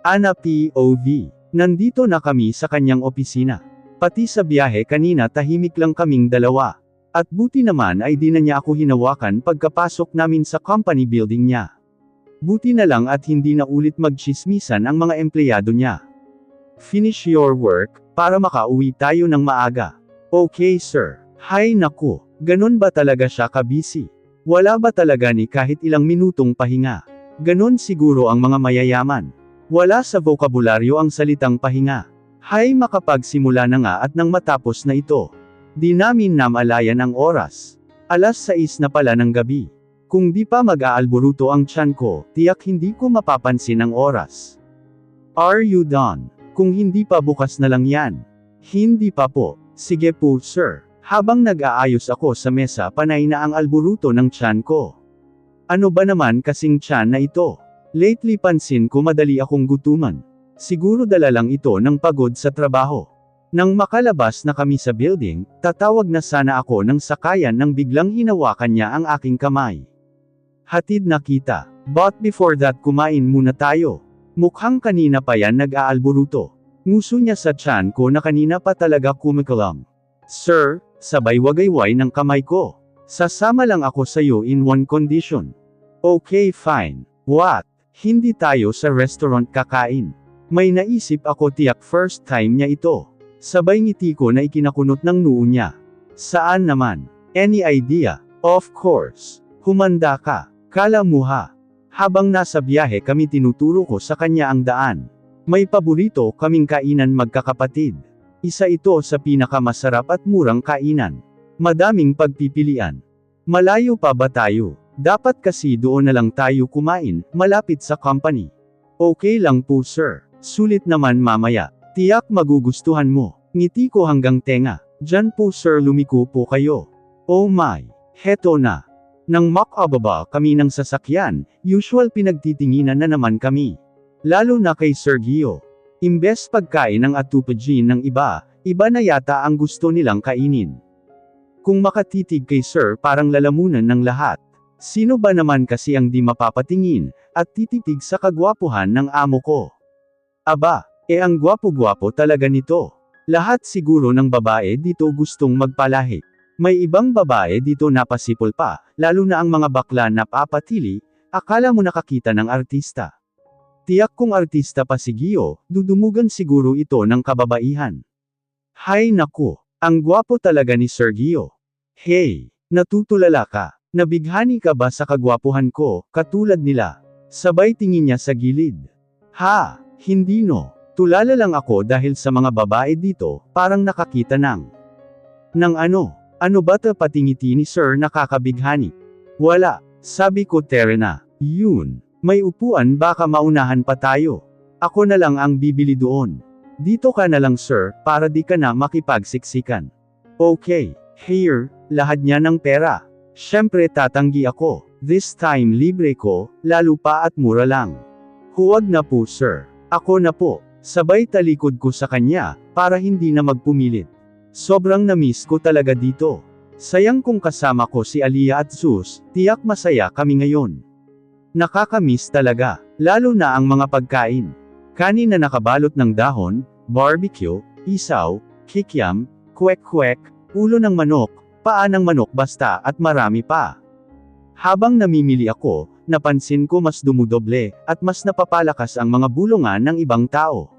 Ana POV. Nandito na kami sa kanyang opisina. Pati sa biyahe kanina tahimik lang kaming dalawa. At buti naman ay di na niya ako hinawakan pagkapasok namin sa company building niya. Buti na lang at hindi na ulit magchismisan ang mga empleyado niya. Finish your work, para makauwi tayo ng maaga. Okay sir. Hay naku, ganun ba talaga siya ka-busy? Wala ba talaga ni kahit ilang minutong pahinga? Ganun siguro ang mga mayayaman. Wala sa vokabularyo ang salitang pahinga. Hay makapagsimula na nga at nang matapos na ito. Di namin namalayan ang oras. 6:00 na pala ng gabi. Kung di pa mag-aalboruto ang tiyan ko, tiyak hindi ko mapapansin ang oras. Are you done? Kung hindi pa bukas na lang yan. Hindi pa po. Sige po sir. Habang nag-aayos ako sa mesa panay na ang alboruto ng tiyan ko. Ano ba naman kasing tiyan na ito? Lately pansin ko madali akong gutuman. Siguro dala lang ito ng pagod sa trabaho. Nang makalabas na kami sa building, tatawag na sana ako ng sakayan nang biglang hinawakan niya ang aking kamay. Hatid na kita. But before that kumain muna tayo. Mukhang kanina pa yan nag-aalboruto. Nguso niya sa tiyan ko na kanina pa talaga kumakalam. Sir, sabay wagayway ng kamay ko. Sasama lang ako sayo in one condition. Okay fine. What? Hindi tayo sa restaurant kakain. May naisip ako tiyak first time niya ito. Sabay ngiti ko na ikinakunot ng noo niya. Saan naman? Any idea? Of course. Humanda ka. Kala mo ha. Habang nasa biyahe kami tinuturo ko sa kanya ang daan. May paborito kaming kainan magkakapatid. Isa ito sa pinakamasarap at murang kainan. Madaming pagpipilian. Malayo pa ba tayo? Dapat kasi doon na lang tayo kumain, malapit sa company. Okay lang po sir. Sulit naman mamaya. Tiyak magugustuhan mo. Ngiti ko hanggang tenga. Diyan po sir lumiko po kayo. Oh my. Heto na. Nang makababa kami ng sasakyan, usual pinagtitinginan na naman kami. Lalo na kay Sir Gio. Imbes pagkain ng atupagin ng iba, iba na yata ang gusto nilang kainin. Kung makatitig kay Sir parang lalamunan ng lahat. Sino ba naman kasi ang di mapapatingin, at tititig sa kagwapuhan ng amo ko? Aba, ang gwapo-gwapo talaga nito. Lahat siguro ng babae dito gustong magpalahi. May ibang babae dito napasipol pa, lalo na ang mga bakla na papatili, akala mo nakakita ng artista. Tiyak kung artista pa si Gio, dudumugan siguro ito ng kababaihan. Hay naku, ang gwapo talaga ni Sir Gio. Hey, natutulala ka. Nabighani ka ba sa kagwapuhan ko, katulad nila? Sabay tingin niya sa gilid. Ha, hindi no. Tulala lang ako dahil sa mga babae dito, parang nakakita ng ano? Ano ba ta patingiti ni Sir nakakabighani? Wala, sabi ko Terena. Yun, may upuan baka maunahan pa tayo. Ako na lang ang bibili doon. Dito ka na lang sir, para di ka na makipagsiksikan. Okay, here, lahad niya ng pera. Syempre tatanggi ako. This time libre ko, lalo pa at mura lang. Huwag na po sir. Ako na po. Sabay talikod ko sa kanya, para hindi na magpumilit. Sobrang na-miss ko talaga dito. Sayang kung kasama ko si Aliyah at Zeus, tiyak masaya kami ngayon. Nakakamiss talaga, lalo na ang mga pagkain. Kanin na nakabalot ng dahon, barbecue, isaw, kikiam, kwek-kwek, ulo ng manok, paa ng manok basta at marami pa. Habang namimili ako, napansin ko mas dumudoble, at mas napapalakas ang mga bulungan ng ibang tao.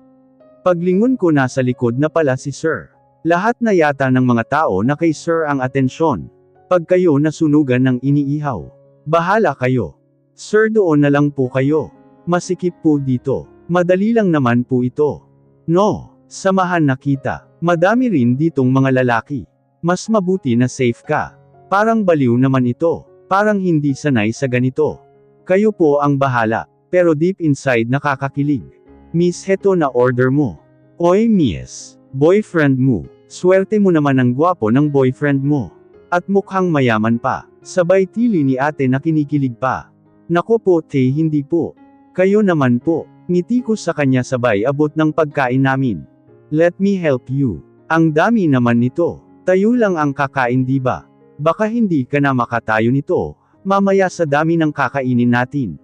Paglingon ko nasa likod na pala si Sir. Lahat na yata ng mga tao na kay Sir ang atensyon. Pag kayo nasunugan ng iniihaw, bahala kayo. Sir doon na lang po kayo. Masikip po dito. Madali lang naman po ito. No, samahan na kita. Madami rin ditong mga lalaki. Mas mabuti na safe ka. Parang baliw naman ito. Parang hindi sanay sa ganito. Kayo po ang bahala. Pero deep inside nakakakilig. Miss heto na order mo. Oy miss. Boyfriend mo. Swerte mo naman ang gwapo ng boyfriend mo. At mukhang mayaman pa. Sabay tili ni ate na kinikilig pa. Nako po te hindi po. Kayo naman po. Ngiti ko sa kanya sabay abot ng pagkain namin. Let me help you. Ang dami naman nito. Tayo lang ang kakain diba? Baka hindi ka na makatayo nito. Mamaya sa dami ng kakainin natin.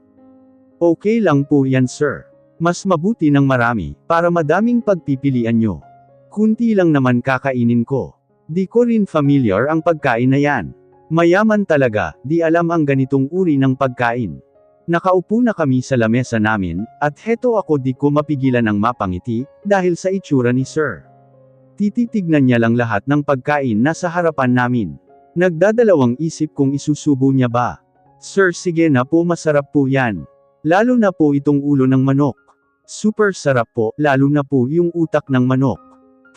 Okay lang po yan sir. Mas mabuti ng marami, para madaming pagpipilian nyo. Kunti lang naman kakainin ko. Di ko rin familiar ang pagkain na yan. Mayaman talaga, di alam ang ganitong uri ng pagkain. Nakaupo na kami sa lamesa namin, at heto ako di ko mapigilan ang mapangiti, dahil sa itsura ni Sir. Tititignan niya lang lahat ng pagkain na sa harapan namin. Nagdadalawang isip kung isusubo niya ba. Sir, sige na po, masarap po yan. Lalo na po itong ulo ng manok. Super sarap po, lalo na po yung utak ng manok.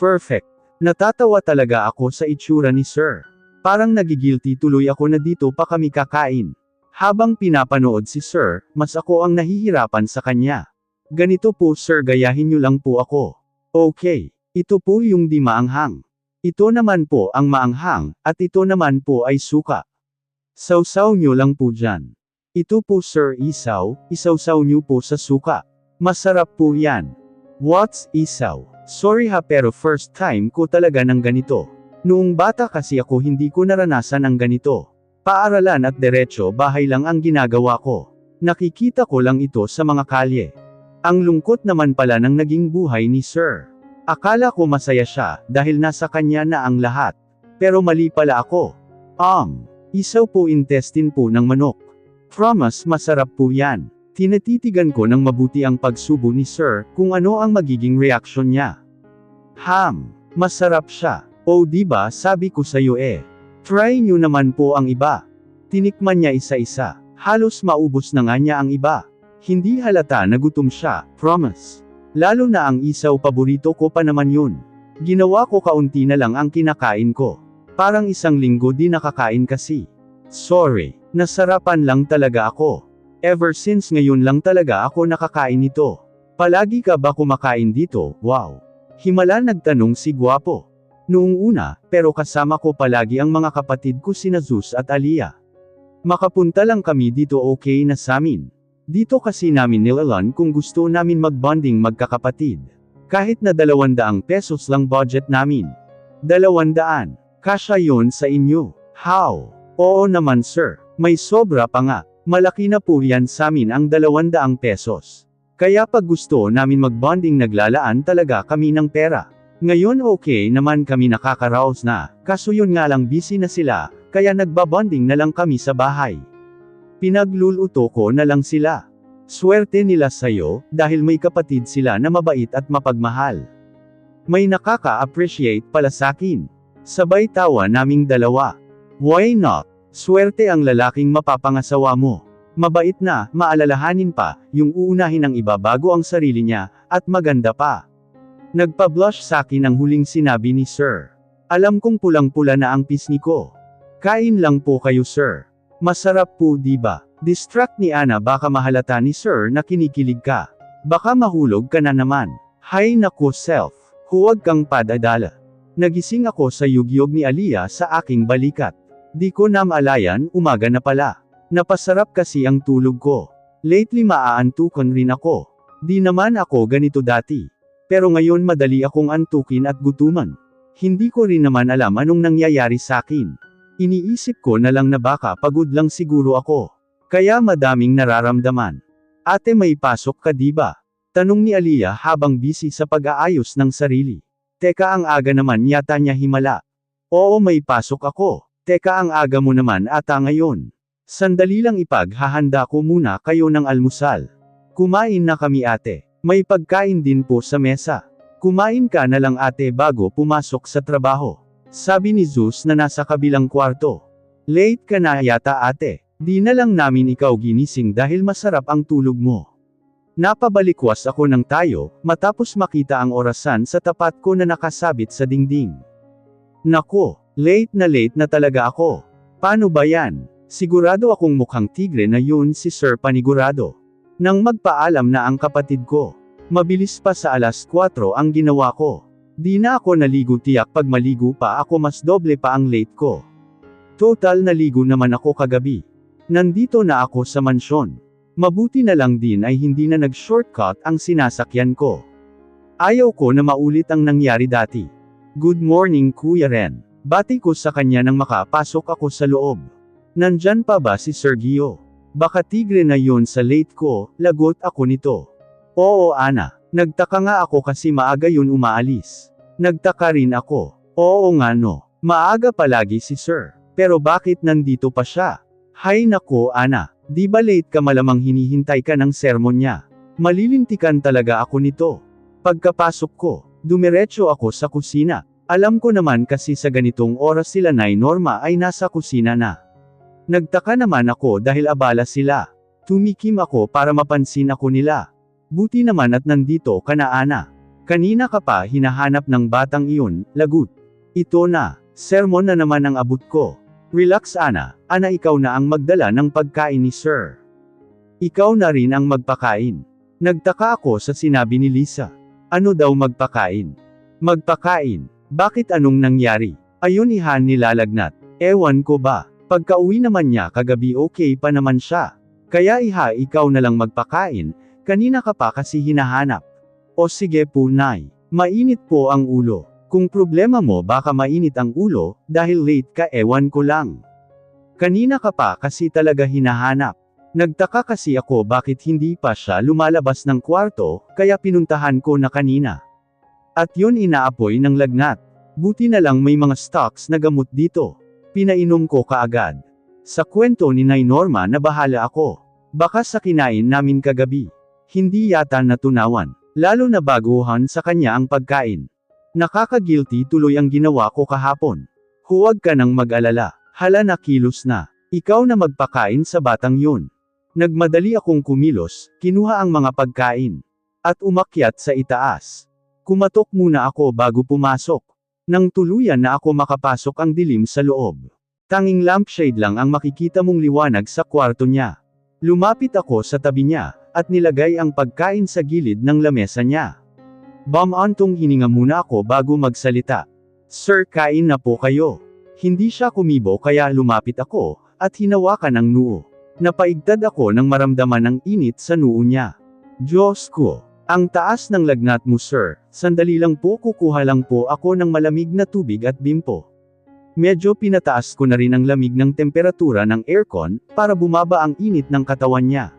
Perfect. Natatawa talaga ako sa itsura ni Sir. Parang nagigilty tuloy ako na dito pa kami kakain. Habang pinapanood si Sir, mas ako ang nahihirapan sa kanya. Ganito po Sir, gayahin niyo lang po ako. Okay. Ito po yung di maanghang. Ito naman po ang maanghang, at ito naman po ay suka. Sausaw niyo lang po dyan. Ito po Sir isaw, isawsaw niyo po sa suka. Masarap po yan. What's isaw? Sorry ha, pero first time ko talaga ng ganito. Noong bata kasi ako hindi ko naranasan ang ganito. Paaralan at diretso bahay lang ang ginagawa ko. Nakikita ko lang ito sa mga kalye. Ang lungkot naman pala ng naging buhay ni Sir. Akala ko masaya siya, dahil nasa kanya na ang lahat. Pero mali pala ako. Isaw po intestine po ng manok. Promise masarap po yan. Tinatitigan ko ng mabuti ang pagsubo ni Sir, kung ano ang magiging reaksyon niya. Masarap siya. O diba sabi ko sa'yo eh. Try nyo naman po ang iba. Tinikman niya isa-isa. Halos maubos na nga niya ang iba. Hindi halata na gutom siya, promise. Lalo na ang isaw, paborito ko pa naman yun. Ginawa ko kaunti na lang ang kinakain ko. Parang isang linggo di nakakain kasi. Sorry, nasarapan lang talaga ako. Ever since ngayon lang talaga ako nakakain nito. Palagi ka ba kumakain dito? Wow. Himala, nagtanong si Guwapo. Noong una, pero kasama ko palagi ang mga kapatid ko sina Zeus at Aliyah. Makapunta lang kami dito, okay na samin. Dito kasi namin nilalan kung gusto namin magbonding magkakapatid. Kahit na 200 pesos lang budget namin. 200. Kasya yon sa inyo. How? Oo naman Sir. May sobra pa nga. Malaki na po yan samin ang 200 pesos. Kaya pag gusto namin magbonding naglalaan talaga kami ng pera. Ngayon okay naman kami, nakakaraos na, kaso yun nga lang busy na sila, kaya nagbabonding na lang kami sa bahay. Pinagluluto ko na lang sila. Swerte nila sa'yo, dahil may kapatid sila na mabait at mapagmahal. May nakaka-appreciate pala sakin. Sabay tawa naming dalawa. Why not? Swerte ang lalaking mapapangasawa mo. Mabait na, maalalahanin pa, yung uunahin ang iba bago ang sarili niya, at maganda pa. Nagpa-blush sakin ang huling sinabi ni Sir. Alam kong pulang-pula na ang pisngi ko. Kain lang po kayo Sir. Masarap po diba? Distract ni Ana, baka mahalata ni Sir na kinikilig ka. Baka mahulog ka na naman. Hay nako self. Huwag kang padadala. Nagising ako sa yugyog ni Aliyah sa aking balikat. Di ko na maalayan, umaga na pala. Napasarap kasi ang tulog ko. Lately maaantukan rin ako. Di naman ako ganito dati. Pero ngayon madali akong antukin at gutuman. Hindi ko rin naman alam anong nangyayari sa akin. Iniisip ko na lang na baka pagod lang siguro ako. Kaya madaming nararamdaman. Ate, may pasok ka diba? Tanong ni Aliyah habang busy sa pag-aayos ng sarili. Teka, ang aga naman yata niya himala. Oo, may pasok ako. Teka, ang aga mo naman ata ngayon. Sandali lang, ipaghahanda ko muna kayo ng almusal. Kumain na kami ate. May pagkain din po sa mesa. Kumain ka na lang ate bago pumasok sa trabaho. Sabi ni Zeus na nasa kabilang kwarto. Late ka na yata ate. Di na lang namin ikaw ginising dahil masarap ang tulog mo. Napabalikwas ako ng tayo, matapos makita ang orasan sa tapat ko na nakasabit sa dingding. Nako, late na talaga ako. Paano ba yan? Sigurado akong mukhang tigre na yun si Sir Panigurado. Nang magpaalam na ang kapatid ko. Mabilis pa, sa 4:00 ang ginawa ko. Di na ako naligo, tiyak pag maligo pa ako mas doble pa ang late ko. Total naligo naman ako kagabi. Nandito na ako sa mansyon. Mabuti na lang din ay hindi na nag-shortcut ang sinasakyan ko. Ayaw ko na maulit ang nangyari dati. Good morning Kuya Ren. Bati ko sa kanya nang makapasok ako sa loob. Nandyan pa ba si Sergio? Baka tigre na yun sa late ko, lagot ako nito. Oo Ana, nagtaka nga ako kasi maaga yun umaalis. Nagtaka rin ako. Oo nga no, maaga palagi si Sir. Pero bakit nandito pa siya? Hay nako Ana, di ba late ka malamang hinihintay ka ng sermon niya? Malilintikan talaga ako nito. Pagkapasok ko, dumiretso ako sa kusina. Alam ko naman kasi sa ganitong oras sila Nay Norma ay nasa kusina na. Nagtaka naman ako dahil abala sila. Tumikim ako para mapansin ako nila. Buti naman at nandito ka na Ana. Kanina ka pa hinahanap ng batang iyon, lagot. Ito na, sermon na naman ang abot ko. Relax Ana, Ana ikaw na ang magdala ng pagkain ni Sir. Ikaw na rin ang magpakain. Nagtaka ako sa sinabi ni Lisa. Ano daw magpakain? Magpakain? Bakit anong nangyari? Ayun iha nilalagnat. Ewan ko ba? Pagka-uwi naman niya kagabi okay pa naman siya. Kaya iha ikaw na lang magpakain, kanina ka pa kasi hinahanap. O sige po Nay, mainit po ang ulo. Kung problema mo baka mainit ang ulo, dahil late ka ewan ko lang. Kanina ka pa kasi talaga hinahanap. Nagtaka kasi ako bakit hindi pa siya lumalabas ng kwarto, kaya pinuntahan ko na kanina. At yun inaapoy ng lagnat. Buti na lang may mga stocks na gamot dito. Pinainom ko kaagad. Sa kwento ni Nay Norma na bahala ako. Baka sa kinain namin kagabi. Hindi yata natunawan. Lalo na baguhan sa kanya ang pagkain. Nakaka-guilty tuloy ang ginawa ko kahapon. Huwag ka nang mag-alala. Hala na kilos na. Ikaw na magpakain sa batang yun. Nagmadali akong kumilos, kinuha ang mga pagkain. At umakyat sa itaas. Kumatok muna ako bago pumasok. Nang tuluyan na ako makapasok ang dilim sa loob. Tanging lampshade lang ang makikita mong liwanag sa kwarto niya. Lumapit ako sa tabi niya, at nilagay ang pagkain sa gilid ng lamesa niya. Bamantong hininga muna ako bago magsalita. Sir kain na po kayo. Hindi siya kumibo kaya lumapit ako, at hinawakan ang noo. Napaigtad ako nang maramdaman ang init sa noo niya. Diyos ko! Ang taas ng lagnat mo sir, sandali lang po kukuha lang po ako ng malamig na tubig at bimpo. Medyo pinataas ko na rin ang lamig ng temperatura ng aircon, para bumaba ang init ng katawan niya.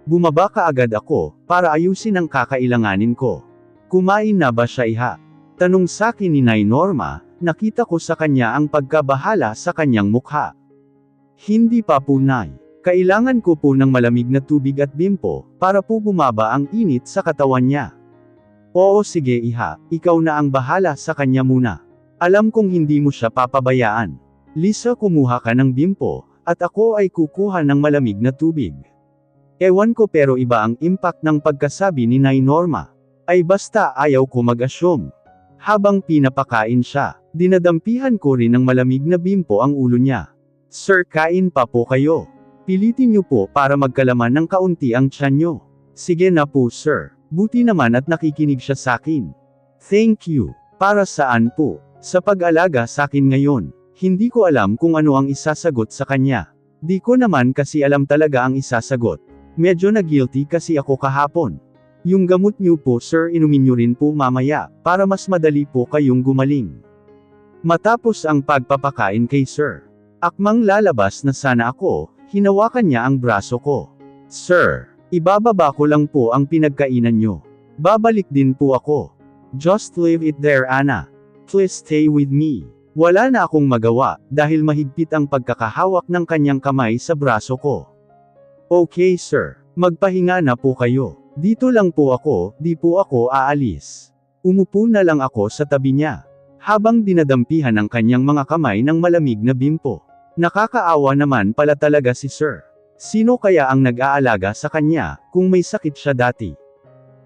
Bumaba kaagad ako, para ayusin ang kakailanganin ko. Kumain na ba siya iha? Tanong sakin ni Nay Norma, nakita ko sa kanya ang pagkabahala sa kanyang mukha. Hindi pa po Nay. Kailangan ko po ng malamig na tubig at bimpo, para po bumaba ang init sa katawan niya. Oo sige iha, ikaw na ang bahala sa kanya muna. Alam kong hindi mo siya papabayaan. Lisa kumuha ka ng bimpo, at ako ay kukuha ng malamig na tubig. Ewan ko pero iba ang impact ng pagkasabi ni Nay Norma. Ay basta ayaw ko mag-assume. Habang pinapakain siya, dinadampihan ko rin ng malamig na bimpo ang ulo niya. Sir kain pa po kayo. Pilitin niyo po para magkalaman ng kaunti ang tiyan niyo. Sige na po sir. Buti naman at nakikinig siya sakin. Thank you. Para saan po? Sa pag-alaga sakin ngayon. Hindi ko alam kung ano ang isasagot sa kanya. Di ko naman kasi alam talaga ang isasagot. Medyo na-guilty kasi ako kahapon. Yung gamot niyo po sir inumin niyo rin po mamaya, para mas madali po kayong gumaling. Matapos ang pagpapakain kay sir. Akmang lalabas na sana ako, hinawakan niya ang braso ko. Sir, ibababa ko lang po ang pinagkainan niyo. Babalik din po ako. Just leave it there Ana. Please stay with me. Wala na akong magawa, dahil mahigpit ang pagkakahawak ng kanyang kamay sa braso ko. Okay sir, magpahinga na po kayo. Dito lang po ako, di po ako aalis. Umupo na lang ako sa tabi niya. Habang dinadampihan ang kanyang mga kamay ng malamig na bimpo. Nakakaawa naman pala talaga si sir. Sino kaya ang nag-aalaga sa kanya, kung may sakit siya dati?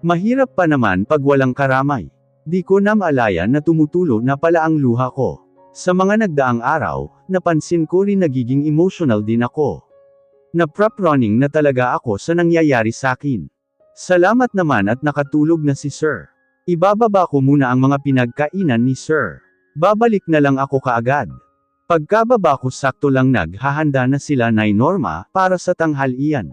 Mahirap pa naman pag walang karamay. Di ko na maalayan na tumutulo na pala ang luha ko. Sa mga nagdaang araw, napansin ko rin nagiging emotional din ako. Na-prop-running na talaga ako sa nangyayari sakin. Salamat naman at nakatulog na si sir. Ibababa ko muna ang mga pinagkainan ni sir. Babalik na lang ako kaagad. Pagkababa ko sakto lang naghahanda na sila Nay Norma, para sa tanghalian.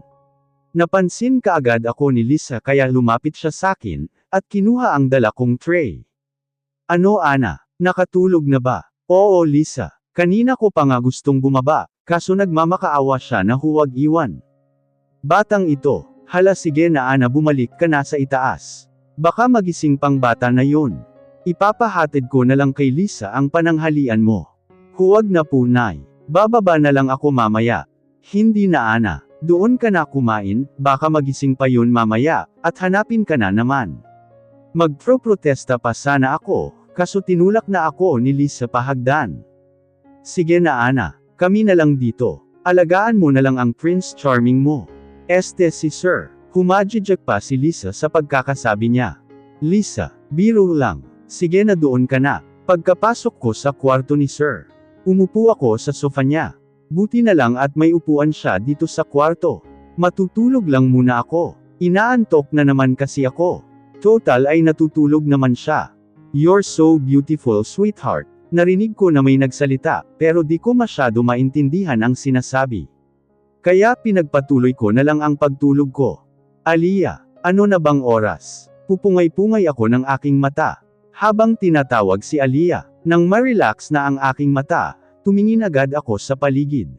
Napansin kaagad ako ni Lisa kaya lumapit siya sakin, at kinuha ang dala kong tray. Ano Ana, nakatulog na ba? Oo Lisa, kanina ko pa nga gustong bumaba, kaso nagmamakaawa siya na huwag iwan. Batang ito, Hala sige na Ana, bumalik ka na sa itaas. Baka magising pang bata na yun. Ipapahatid ko na lang kay Lisa ang pananghalian mo. Huwag na po Nay. Bababa na lang ako mamaya. Hindi na Ana. Doon ka na kumain, baka magising pa yun mamaya, at hanapin ka na naman. Magpro-protesta pa sana ako, kaso tinulak na ako ni Lisa pahagdan. Sige na Ana, kami na lang dito. Alagaan mo na lang ang Prince Charming mo. Este si Sir. Humajijak pa si Lisa sa pagkakasabi niya. Lisa, biro lang. Sige na doon ka na. Pagkapasok ko sa kwarto ni Sir, umupo ako sa sofa niya. Buti na lang at may upuan siya dito sa kwarto. Matutulog lang muna ako. Inaantok na naman kasi ako. Total ay natutulog naman siya. You're so beautiful sweetheart. Narinig ko na may nagsalita, pero di ko masyado maintindihan ang sinasabi. Kaya pinagpatuloy ko na lang ang pagtulog ko. Aliyah, ano na bang oras? Pupungay-pungay ako ng aking mata. Habang tinatawag si Aliyah, nang ma-relax na ang aking mata, tumingin agad ako sa paligid.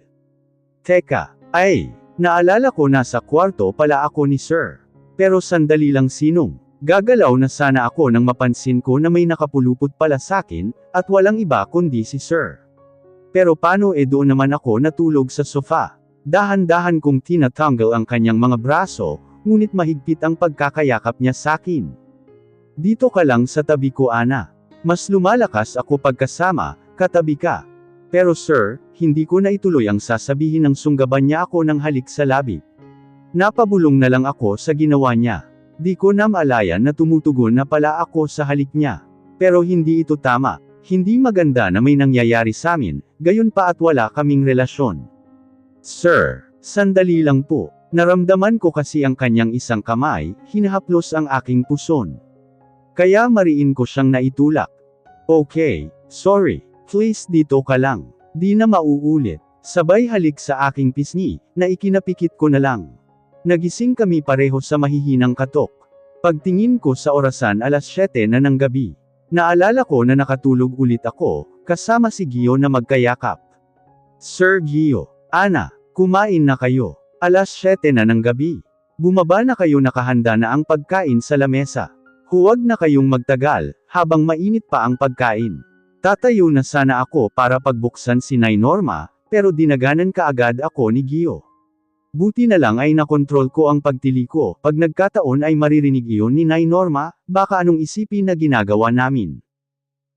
Teka, naalala ko na sa kwarto pala ako ni Sir. Pero sandali lang Sinong. Gagalaw na sana ako nang mapansin ko na may nakapulupot pala sakin, at walang iba kundi si Sir. Pero paano doon naman ako natulog sa sofa? Dahan-dahan kong tinatanggal ang kanyang mga braso, ngunit mahigpit ang pagkakayakap niya sakin. Dito ka lang sa tabi ko Ana. Mas lumalakas ako pagkasama, katabi ka. Pero Sir, hindi ko na ituloy ang sasabihin ng sunggaban niya ako ng halik sa labi. Napabulong na lang ako sa ginawa niya. Di ko na maalayan na tumutugon na pala ako sa halik niya. Pero hindi ito tama. Hindi maganda na may nangyayari sa amin, gayon pa at wala kaming relasyon. Sir, sandali lang po. Naramdaman ko kasi ang kanyang isang kamay, hinahaplos ang aking puson. Kaya mariin ko siyang naitulak. Okay, sorry. Please dito ka lang. Di na mauulit. Sabay halik sa aking pisngi, na ikinapikit ko na lang. Nagising kami pareho sa mahihinang katok. Pagtingin ko sa orasan 7:00 na ng gabi. Naalala ko na nakatulog ulit ako, kasama si Gio na magkayakap. Sir Gio, Ana, kumain na kayo. 7:00 na ng gabi. Bumaba na kayo, nakahanda na ang pagkain sa lamesa. Huwag na kayong magtagal, habang mainit pa ang pagkain. Tatayo na sana ako para pagbuksan si Nay Norma, pero dinaganan kaagad ako ni Gio. Buti na lang ay nakontrol ko ang pagtili ko, pag nagkataon ay maririnig iyon ni Nay Norma, baka anong isipin na ginagawa namin.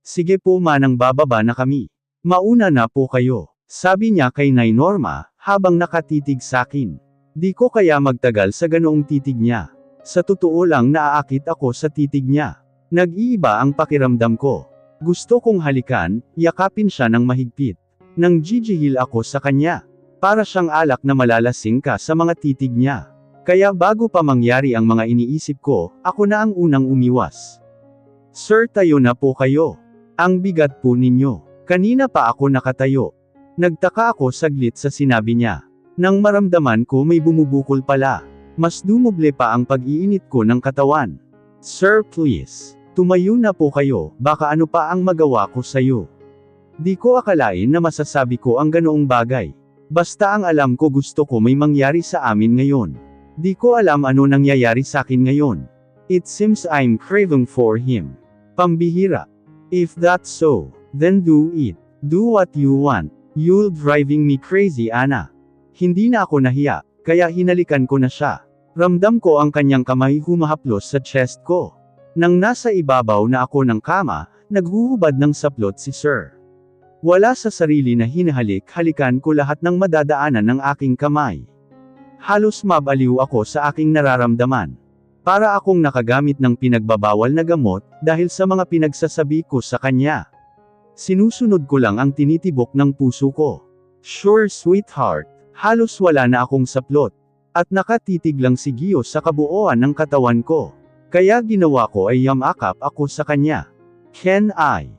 Sige po manang, bababa na kami. Mauna na po kayo, sabi niya kay Nay Norma, habang nakatitig sakin. Di ko kaya magtagal sa ganoong titig niya. Sa totoo lang naaakit ako sa titig niya. Nag-iiba ang pakiramdam ko. Gusto kong halikan, yakapin siya ng mahigpit. Nang gigihil ako sa kanya. Para siyang alak na malalasing ka sa mga titig niya. Kaya bago pa mangyari ang mga iniisip ko, ako na ang unang umiwas. Sir, tayo na po kayo. Ang bigat po ninyo. Kanina pa ako nakatayo. Nagtaka ako saglit sa sinabi niya. Nang maramdaman ko may bumubukol pala. Mas dumoble pa ang pag-iinit ko ng katawan. Sir, please. Tumayo na po kayo, baka ano pa ang magawa ko sayo. Di ko akalain na masasabi ko ang ganoong bagay. Basta ang alam ko, gusto ko may mangyari sa amin ngayon. Di ko alam ano nangyayari sa akin ngayon. It seems I'm craving for him. Pambihira. If that's so, then do it. Do what you want. You're driving me crazy, Ana. Hindi na ako nahiya, kaya hinalikan ko na siya. Ramdam ko ang kanyang kamay humahaplos sa chest ko. Nang nasa ibabaw na ako ng kama, naghuhubad ng saplot si Sir. Wala sa sarili na hinahalik-halikan ko lahat ng madadaanan ng aking kamay. Halos mabaliw ako sa aking nararamdaman. Para akong nakagamit ng pinagbabawal na gamot, dahil sa mga pinagsasabi ko sa kanya. Sinusunod ko lang ang tinitibok ng puso ko. Sure sweetheart, halos wala na akong saplot. At nakatitig lang si Gio sa kabuuan ng katawan ko. Kaya ginawa ko ay yamakap ako sa kanya. Can I?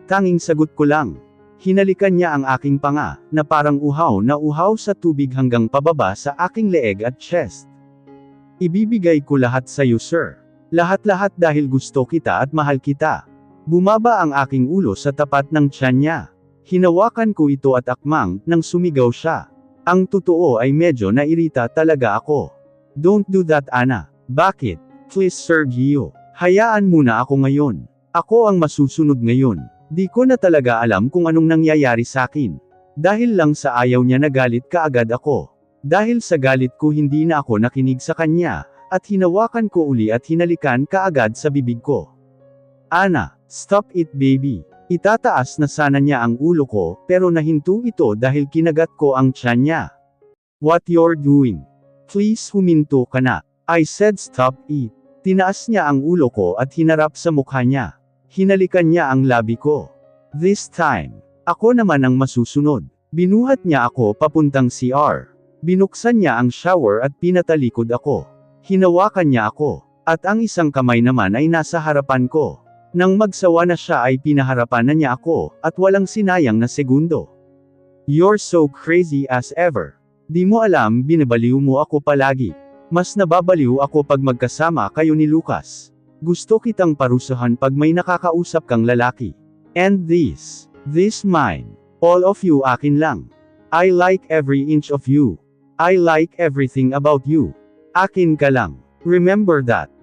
Tanging sagot ko lang. Hinalikan niya ang aking panga, na parang uhaw na uhaw sa tubig hanggang pababa sa aking leeg at chest. Ibibigay ko lahat sa iyo, Sir. Lahat-lahat dahil gusto kita at mahal kita. Bumaba ang aking ulo sa tapat ng tiyan niya. Hinawakan ko ito at akmang, nang sumigaw siya. Ang totoo ay medyo nairita talaga ako. Don't do that, Ana. Bakit? Please, Sergio. Hayaan muna ako ngayon. Ako ang masusunod ngayon. Di ko na talaga alam kung anong nangyayari sa akin. Dahil lang sa ayaw niya nagalit kaagad ako. Dahil sa galit ko hindi na ako nakinig sa kanya, at hinawakan ko uli at hinalikan kaagad sa bibig ko. Ana, stop it baby. Itataas na sana niya ang ulo ko, pero nahinto ito dahil kinagat ko ang tiyan niya. What you're doing? Please huminto ka na. I said stop it. Tinaas niya ang ulo ko at hinarap sa mukha niya. Hinalikan niya ang labi ko. This time, ako naman ang masusunod. Binuhat niya ako papuntang CR. Binuksan niya ang shower at pinatalikod ako. Hinawakan niya ako, at ang isang kamay naman ay nasa harapan ko. Nang magsawa na siya ay pinaharapan na niya ako, at walang sinayang na segundo. You're so crazy as ever. Di mo alam binabaliw mo ako palagi. Mas nababaliw ako pag magkasama kayo ni Lucas. Gusto kitang parusahan pag may nakakausap kang lalaki. And this mine. All of you akin lang. I like every inch of you. I like everything about you. Akin ka lang. Remember that.